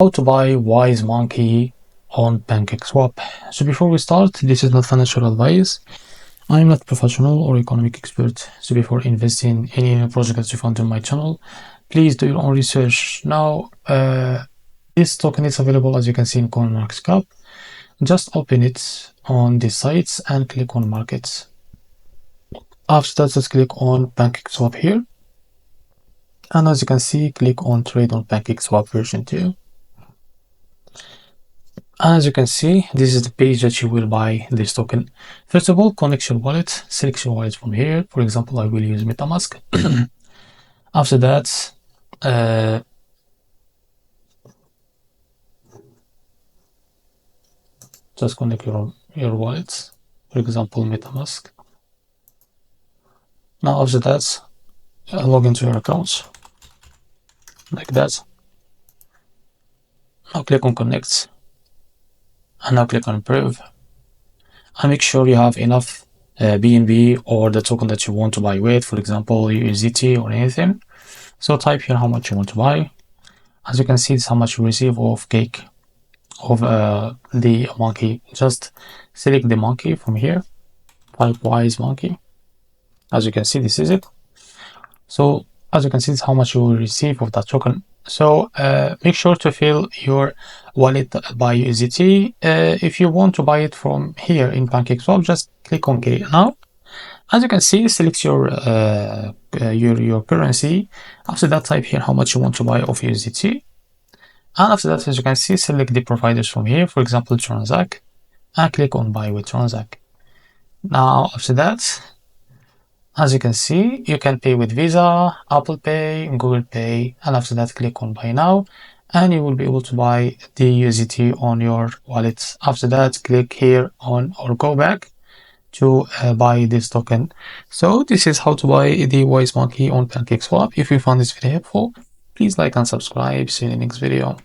How to buy Wise Monkey on PancakeSwap. So before we start, this is not financial advice. I'm not professional or economic expert. So before investing in any project that you found on my channel, please do your own research. Now, this token is available, as you can see, in CoinMarketCap. Just open it on the sites and click on markets. After that, just click on PancakeSwap here. And as you can see, click on trade on PancakeSwap version 2. As you can see, this is the page that you will buy this token. First of all, connect your wallet, select your wallet from here. For example, I will use MetaMask. After that, just connect your wallet, for example, MetaMask. Now after that, log into your account, like that. Now click on connect, and now click on approve. And make sure you have enough BNB or the token that you want to buy with, for example, USDT or anything. So type here how much you want to buy. As you can see, this is how much you receive of cake of the monkey. Just select the monkey from here, type Wise Monkey. As you can see, this is it. So as you can see, this is how much you will receive of that token. So make sure to fill your wallet by USDT. If you want to buy it from here in PancakeSwap, just click on Get It Now. As you can see, select your currency. After that, type here how much you want to buy of USDT. And after that, as you can see, select the providers from here, for example, Transact, and click on Buy with Transact. Now, after that, as you can see, you can pay with Visa, Apple Pay, Google Pay, and after that, click on Buy Now, and you will be able to buy the USDT on your wallet. After that, click here on or go back to buy this token. So this is how to buy the Wise Monkey on PancakeSwap. If you found this video helpful, please like and subscribe. See you in the next video.